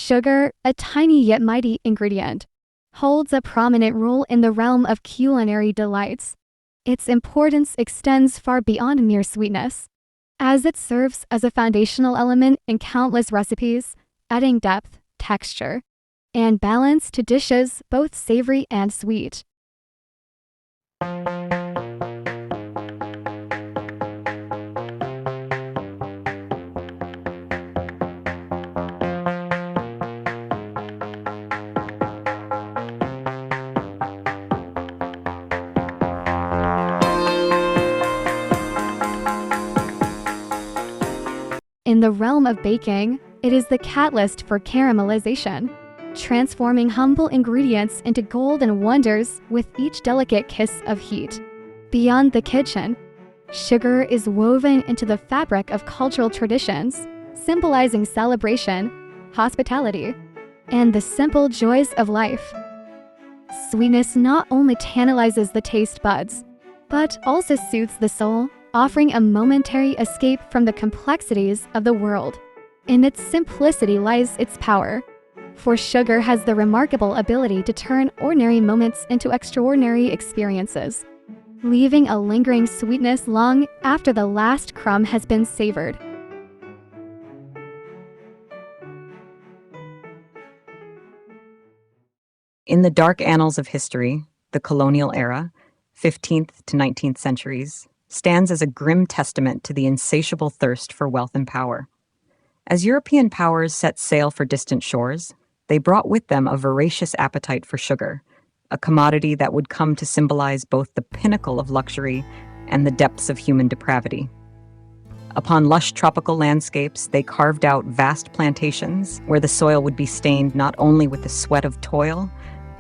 Sugar, a tiny yet mighty ingredient, holds a prominent role in the realm of culinary delights. Its importance extends far beyond mere sweetness, as it serves as a foundational element in countless recipes, adding depth, texture, and balance to dishes both savory and sweet. In the realm of baking, it is the catalyst for caramelization, transforming humble ingredients into golden wonders with each delicate kiss of heat. Beyond the kitchen, sugar is woven into the fabric of cultural traditions, symbolizing celebration, hospitality, and the simple joys of life. Sweetness not only tantalizes the taste buds, but also soothes the soul, offering a momentary escape from the complexities of the world. In its simplicity lies its power, for sugar has the remarkable ability to turn ordinary moments into extraordinary experiences, leaving a lingering sweetness long after the last crumb has been savored. In the dark annals of history, the Colonial Era, 15th to 19th centuries, stands as a grim testament to the insatiable thirst for wealth and power. As European powers set sail for distant shores, they brought with them a voracious appetite for sugar, a commodity that would come to symbolize both the pinnacle of luxury and the depths of human depravity. Upon lush tropical landscapes, they carved out vast plantations where the soil would be stained not only with the sweat of toil,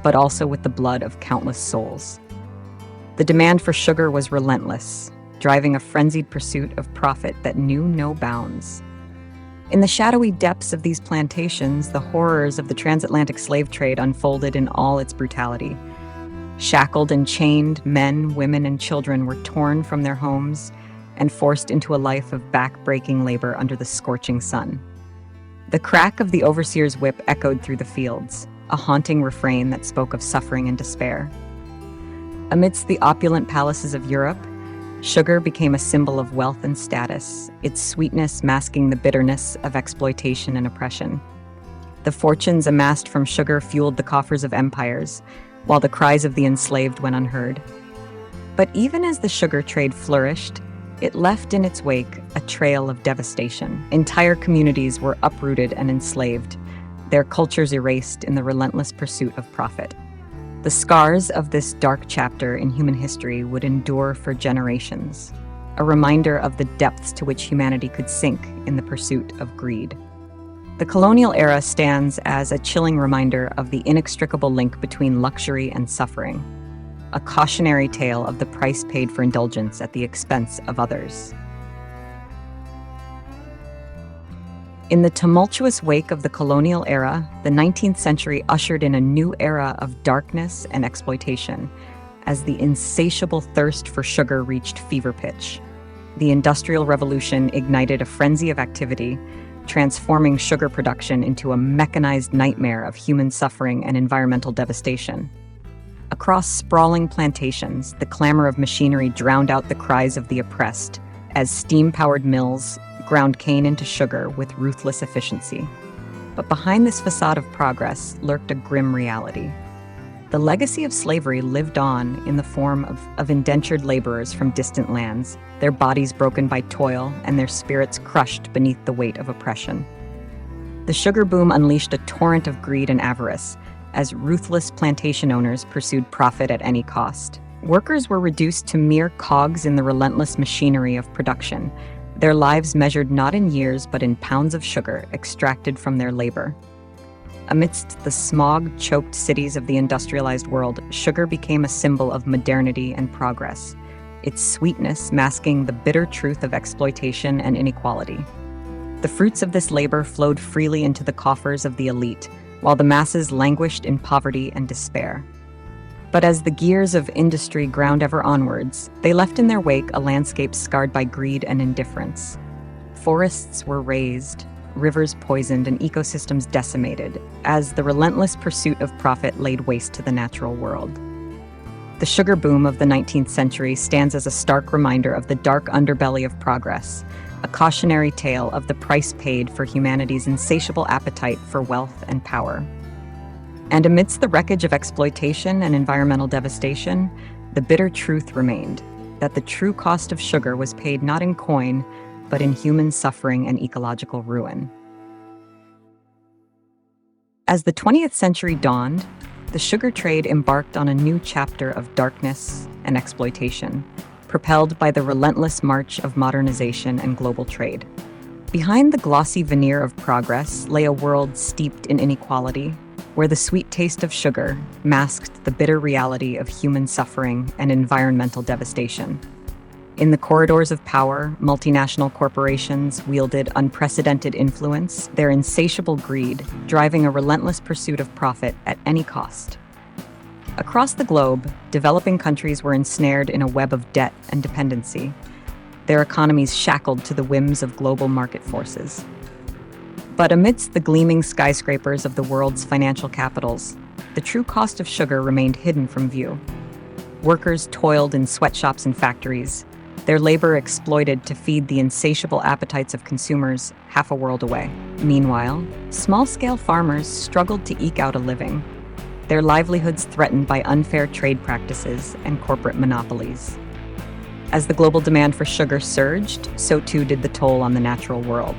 but also with the blood of countless souls. The demand for sugar was relentless, driving a frenzied pursuit of profit that knew no bounds. In the shadowy depths of these plantations, the horrors of the transatlantic slave trade unfolded in all its brutality. Shackled and chained, men, women, and children were torn from their homes and forced into a life of back-breaking labor under the scorching sun. The crack of the overseer's whip echoed through the fields, a haunting refrain that spoke of suffering and despair. Amidst the opulent palaces of Europe, sugar became a symbol of wealth and status, its sweetness masking the bitterness of exploitation and oppression. The fortunes amassed from sugar fueled the coffers of empires, while the cries of the enslaved went unheard. But even as the sugar trade flourished, it left in its wake a trail of devastation. Entire communities were uprooted and enslaved, their cultures erased in the relentless pursuit of profit. The scars of this dark chapter in human history would endure for generations, a reminder of the depths to which humanity could sink in the pursuit of greed. The colonial era stands as a chilling reminder of the inextricable link between luxury and suffering, a cautionary tale of the price paid for indulgence at the expense of others. In the tumultuous wake of the colonial era, the 19th century ushered in a new era of darkness and exploitation as the insatiable thirst for sugar reached fever pitch. The Industrial Revolution ignited a frenzy of activity, transforming sugar production into a mechanized nightmare of human suffering and environmental devastation. Across sprawling plantations, the clamor of machinery drowned out the cries of the oppressed as steam-powered mills ground cane into sugar with ruthless efficiency. But behind this facade of progress lurked a grim reality. The legacy of slavery lived on in the form of indentured laborers from distant lands, their bodies broken by toil and their spirits crushed beneath the weight of oppression. The sugar boom unleashed a torrent of greed and avarice as ruthless plantation owners pursued profit at any cost. Workers were reduced to mere cogs in the relentless machinery of production, their lives measured not in years but in pounds of sugar extracted from their labor. Amidst the smog-choked cities of the industrialized world, sugar became a symbol of modernity and progress, its sweetness masking the bitter truth of exploitation and inequality. The fruits of this labor flowed freely into the coffers of the elite, while the masses languished in poverty and despair. But as the gears of industry ground ever onwards, they left in their wake a landscape scarred by greed and indifference. Forests were razed, rivers poisoned, and ecosystems decimated as the relentless pursuit of profit laid waste to the natural world. The sugar boom of the 19th century stands as a stark reminder of the dark underbelly of progress, a cautionary tale of the price paid for humanity's insatiable appetite for wealth and power. And amidst the wreckage of exploitation and environmental devastation, the bitter truth remained that the true cost of sugar was paid not in coin, but in human suffering and ecological ruin. As the 20th century dawned, the sugar trade embarked on a new chapter of darkness and exploitation, propelled by the relentless march of modernization and global trade. Behind the glossy veneer of progress lay a world steeped in inequality, where the sweet taste of sugar masked the bitter reality of human suffering and environmental devastation. In the corridors of power, multinational corporations wielded unprecedented influence, their insatiable greed driving a relentless pursuit of profit at any cost. Across the globe, developing countries were ensnared in a web of debt and dependency, their economies shackled to the whims of global market forces. But amidst the gleaming skyscrapers of the world's financial capitals, the true cost of sugar remained hidden from view. Workers toiled in sweatshops and factories, their labor exploited to feed the insatiable appetites of consumers half a world away. Meanwhile, small-scale farmers struggled to eke out a living, their livelihoods threatened by unfair trade practices and corporate monopolies. As the global demand for sugar surged, so too did the toll on the natural world.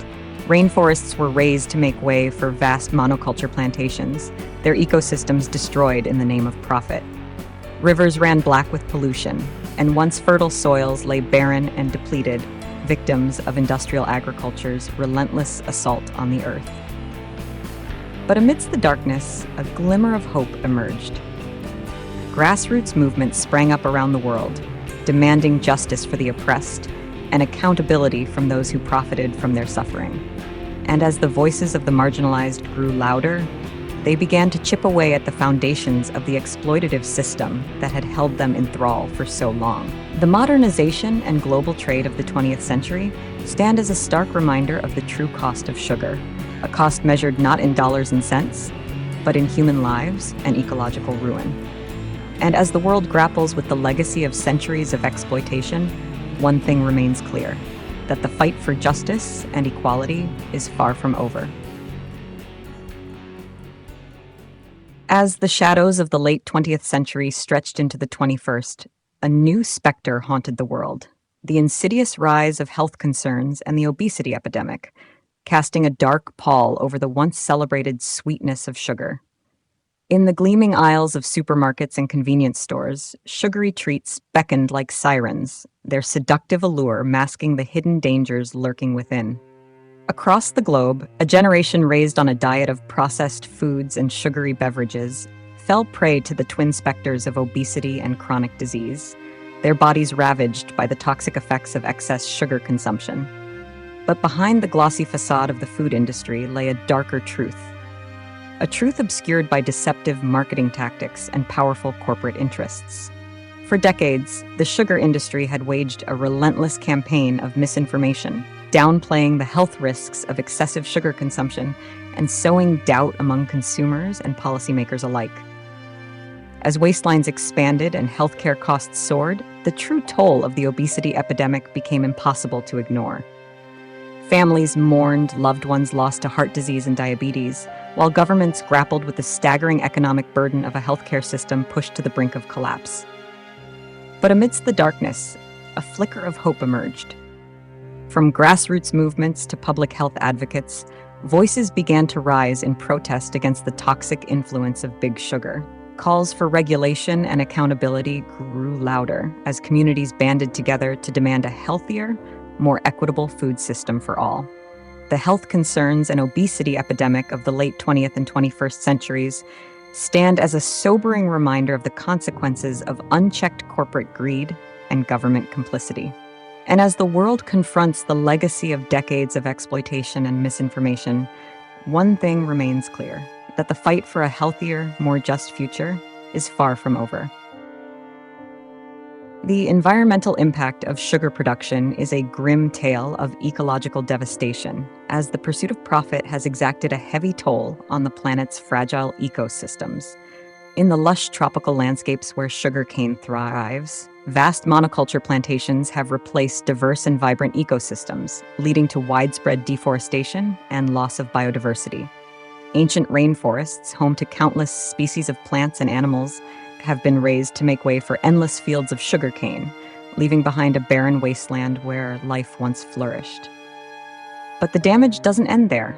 Rainforests were razed to make way for vast monoculture plantations, their ecosystems destroyed in the name of profit. Rivers ran black with pollution, and once fertile soils lay barren and depleted, victims of industrial agriculture's relentless assault on the earth. But amidst the darkness, a glimmer of hope emerged. Grassroots movements sprang up around the world, demanding justice for the oppressed and accountability from those who profited from their suffering. And as the voices of the marginalized grew louder, they began to chip away at the foundations of the exploitative system that had held them in thrall for so long. The modernization and global trade of the 20th century stand as a stark reminder of the true cost of sugar, a cost measured not in dollars and cents, but in human lives and ecological ruin. And as the world grapples with the legacy of centuries of exploitation, one thing remains clear, that the fight for justice and equality is far from over. As the shadows of the late 20th century stretched into the 21st, a new specter haunted the world, the insidious rise of health concerns and the obesity epidemic, casting a dark pall over the once celebrated sweetness of sugar. In the gleaming aisles of supermarkets and convenience stores, sugary treats beckoned like sirens, their seductive allure masking the hidden dangers lurking within. Across the globe, a generation raised on a diet of processed foods and sugary beverages fell prey to the twin specters of obesity and chronic disease, their bodies ravaged by the toxic effects of excess sugar consumption. But behind the glossy facade of the food industry lay a darker truth, a truth obscured by deceptive marketing tactics and powerful corporate interests. For decades, the sugar industry had waged a relentless campaign of misinformation, downplaying the health risks of excessive sugar consumption and sowing doubt among consumers and policymakers alike. As waistlines expanded and healthcare costs soared, the true toll of the obesity epidemic became impossible to ignore. Families mourned loved ones lost to heart disease and diabetes, while governments grappled with the staggering economic burden of a healthcare system pushed to the brink of collapse. But amidst the darkness, a flicker of hope emerged. From grassroots movements to public health advocates, voices began to rise in protest against the toxic influence of big sugar. Calls for regulation and accountability grew louder as communities banded together to demand a healthier, more equitable food system for all. The health concerns and obesity epidemic of the late 20th and 21st centuries stand as a sobering reminder of the consequences of unchecked corporate greed and government complicity. And as the world confronts the legacy of decades of exploitation and misinformation, one thing remains clear, that the fight for a healthier, more just future is far from over. The environmental impact of sugar production is a grim tale of ecological devastation, as the pursuit of profit has exacted a heavy toll on the planet's fragile ecosystems. In the lush tropical landscapes where sugarcane thrives, vast monoculture plantations have replaced diverse and vibrant ecosystems, leading to widespread deforestation and loss of biodiversity. Ancient rainforests, home to countless species of plants and animals, have been razed to make way for endless fields of sugarcane, leaving behind a barren wasteland where life once flourished. But the damage doesn't end there.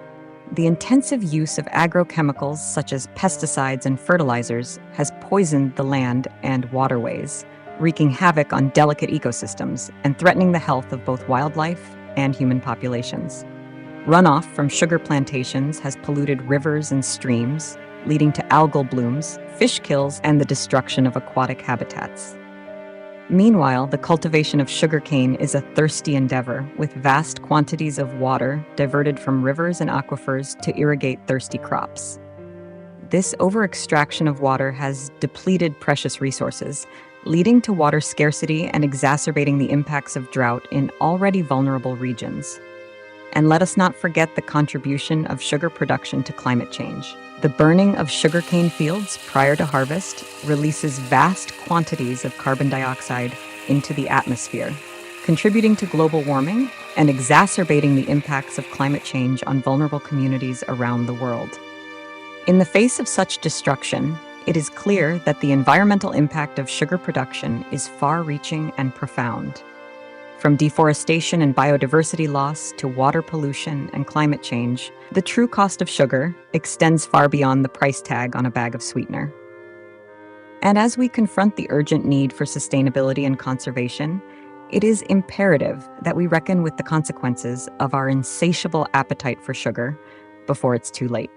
The intensive use of agrochemicals such as pesticides and fertilizers has poisoned the land and waterways, wreaking havoc on delicate ecosystems and threatening the health of both wildlife and human populations. Runoff from sugar plantations has polluted rivers and streams, leading to algal blooms, fish kills, and the destruction of aquatic habitats. Meanwhile, the cultivation of sugarcane is a thirsty endeavor, with vast quantities of water diverted from rivers and aquifers to irrigate thirsty crops. This over-extraction of water has depleted precious resources, leading to water scarcity and exacerbating the impacts of drought in already vulnerable regions. And let us not forget the contribution of sugar production to climate change. The burning of sugarcane fields prior to harvest releases vast quantities of carbon dioxide into the atmosphere, contributing to global warming and exacerbating the impacts of climate change on vulnerable communities around the world. In the face of such destruction, it is clear that the environmental impact of sugar production is far-reaching and profound. From deforestation and biodiversity loss to water pollution and climate change, the true cost of sugar extends far beyond the price tag on a bag of sweetener. And as we confront the urgent need for sustainability and conservation, it is imperative that we reckon with the consequences of our insatiable appetite for sugar before it's too late.